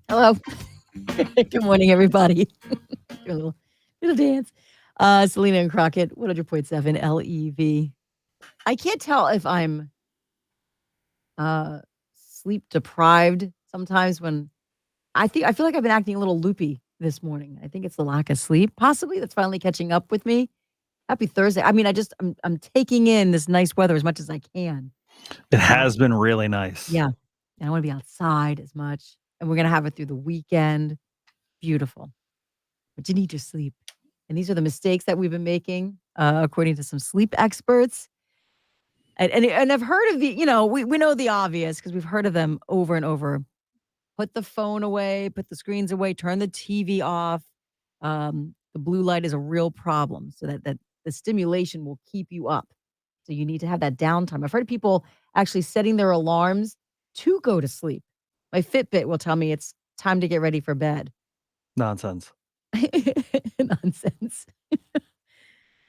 Hello. Good morning, everybody. Do a little dance. Selena and Crockett, 100.7 LEV. I can't tell if I'm uh sleep deprived sometimes when I feel like I've been acting a little loopy this morning. I think it's the lack of sleep. Possibly that's finally catching up with me. Happy Thursday. I mean, I'm taking in this nice weather as much as I can. It has been really nice. Yeah. And I don't want to be outside as much. And we're gonna have it through the weekend. Beautiful. But you need your sleep. And these are the mistakes that we've been making, according to some sleep experts. And I've heard of we know the obvious because we've heard of them over and over. Put the phone away, put the screens away, turn the TV off. The blue light is a real problem, so that the stimulation will keep you up. So you need to have that downtime. I've heard of people actually setting their alarms to go to sleep. My Fitbit will tell me it's time to get ready for bed. Nonsense. Nonsense. You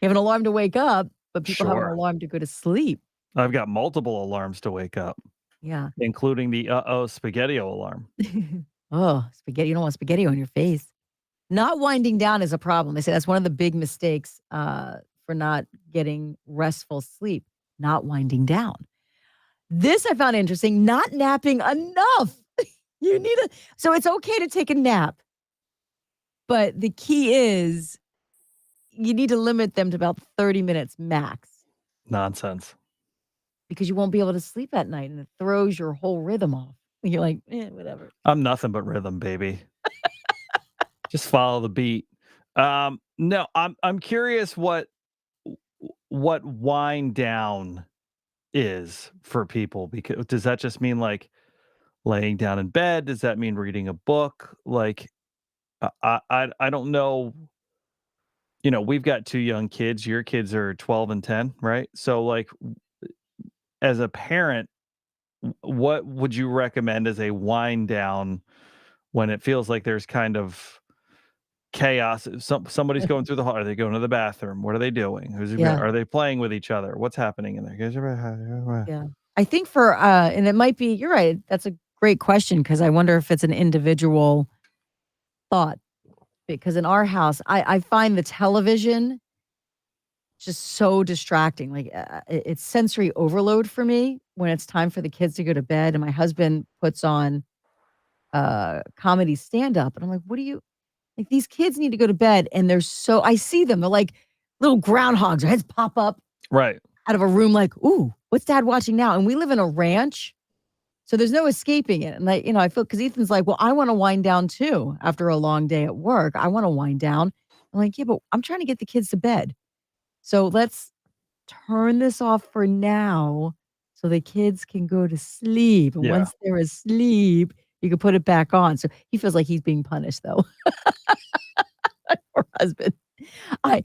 have an alarm to wake up, but people have an Sure. alarm to go to sleep. I've got multiple alarms to wake up, Yeah. including the spaghetti-o alarm. Oh, spaghetti. You don't want spaghetti on your face. Not winding down is a problem. They say that's one of the big mistakes for not getting restful sleep, not winding down. This I found interesting, not napping enough. So it's okay to take a nap, but the key is you need to limit them to about 30 minutes max. Nonsense. Because you won't be able to sleep at night and it throws your whole rhythm off. You're like, whatever. I'm nothing but rhythm, baby. Just follow the beat. No, I'm curious what wind down is for people, because does that just mean like laying down in bed? Does that mean reading a book? Like I don't know. We've got two young kids. Your kids are 12 and 10, right? So like as a parent, what would you recommend as a wind down when it feels like there's kind of chaos? Somebody's going through the hall. Are they going to the bathroom? What are they doing? Yeah. Are they playing with each other? What's happening in there? Yeah. I think and it might be, you're right. That's a great question because I wonder if it's an individual thought. Because in our house, I find the television just so distracting. Like it's sensory overload for me when it's time for the kids to go to bed. And my husband puts on comedy stand up. And I'm like, what do you like? These kids need to go to bed. And I see them. They're like little groundhogs. Their heads pop up Right. out of a room like, ooh, what's dad watching now? And we live in a ranch. So there's no escaping it. And I feel because Ethan's like, well, I want to wind down too after a long day at work. I want to wind down. I'm like, yeah, but I'm trying to get the kids to bed. So let's turn this off for now so the kids can go to sleep. And Yeah. once they're asleep, you can put it back on. So he feels like he's being punished though. Poor husband. I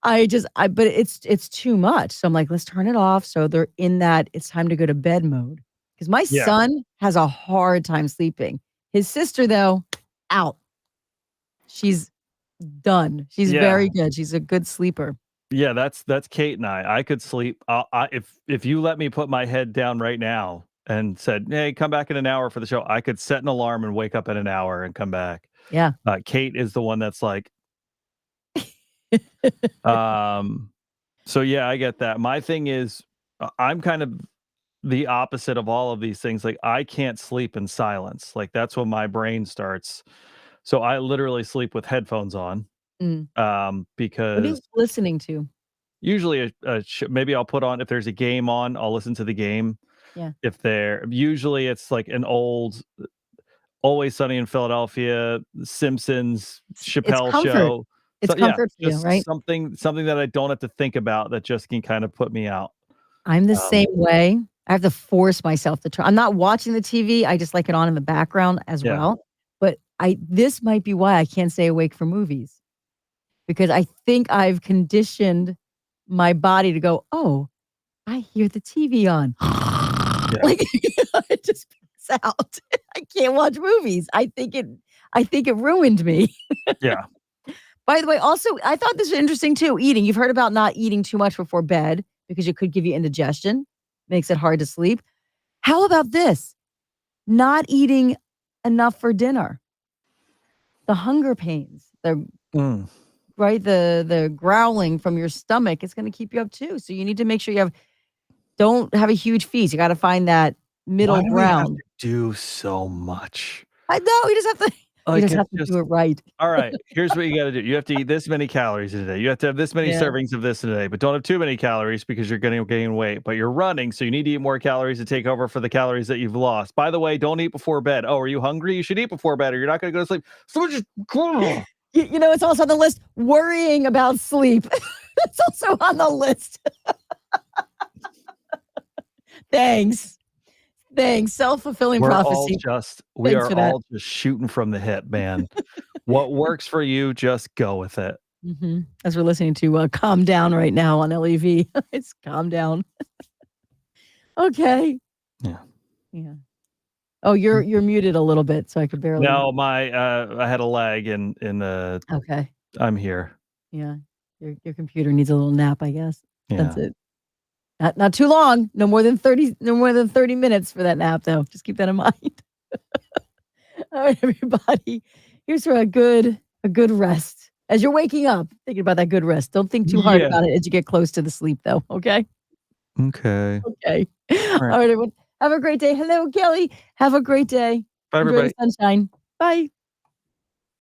but it's too much. So I'm like, let's turn it off. So they're in that it's time to go to bed mode. Because my Yeah. son has a hard time sleeping. His sister, though, out. She's done. She's very good. She's a good sleeper. Yeah, that's Kate and I could sleep. If you let me put my head down right now and said, "Hey, come back in an hour for the show," I could set an alarm and wake up in an hour and come back. Yeah. Kate is the one that's like, so yeah, I get that. My thing is, I'm kind of the opposite of all of these things. Like I can't sleep in silence. Like that's when my brain starts. So I literally sleep with headphones on. Mm. What are Because you listening to? usually maybe I'll put on, if there's a game on, I'll listen to the game. Yeah. Usually it's like an old Always Sunny in Philadelphia, Simpsons, It's Chappelle comfort. show. It's So yeah, comfort for you, just right? something that I don't have to think about, that just can kind of put me out. I'm the same way. I have to force myself to try. I'm not watching the TV. I just like it on in the background as Yeah. well. But this might be why I can't stay awake for movies. Because I think I've conditioned my body to go, "Oh, I hear the TV on." Like, it just pass out. I can't watch movies. I think it ruined me. Yeah. By the way, also, I thought this was interesting too, eating. You've heard about not eating too much before bed because it could give you indigestion, makes it hard to sleep. How about this? Not eating enough for dinner. the hunger pains, the Mm. right, the growling from your stomach is gonna keep you up too. So you need to make sure don't have a huge feast. You gotta find that Why middle do we have ground. to do so much? I know, you just have to you Like, just it's have to do just it right. all right, here's what you gotta do. You have to eat this many calories in a day. You have to have this many Yeah. servings of this in a day, but don't have too many calories because you're gonna gain weight. But you're running, so you need to eat more calories to take over for the calories that you've lost. By the way, don't eat before bed. Oh, are you hungry? You should eat before bed or you're not gonna go to sleep. So just You know, it's also on the list, worrying about sleep. It's also on the list. Thanks. Thanks. Self-fulfilling prophecy. we Thanks are for that. all just shooting from the hip, man. What works for you, just go with it. Mhm. As we're listening to, Calm Down right now on LEV. It's Calm Down. Okay. Yeah. Yeah. Oh, you're muted a little bit, so I could barely. No, I had a lag in Okay. I'm here. Yeah. Your computer needs a little nap, I guess. That's Yeah. it. Not too long. No more than 30 minutes for that nap, though. Just keep that in mind. All right, everybody. Here's for a good rest. As you're waking up, thinking about that good rest. Don't think too hard Yeah. about it as you get close to the sleep, though. Okay. Okay. Okay. All right. All right, everyone. Have a great day. Hello, Kelly. Have a great day. Bye, Enjoy the everybody. sunshine. Bye.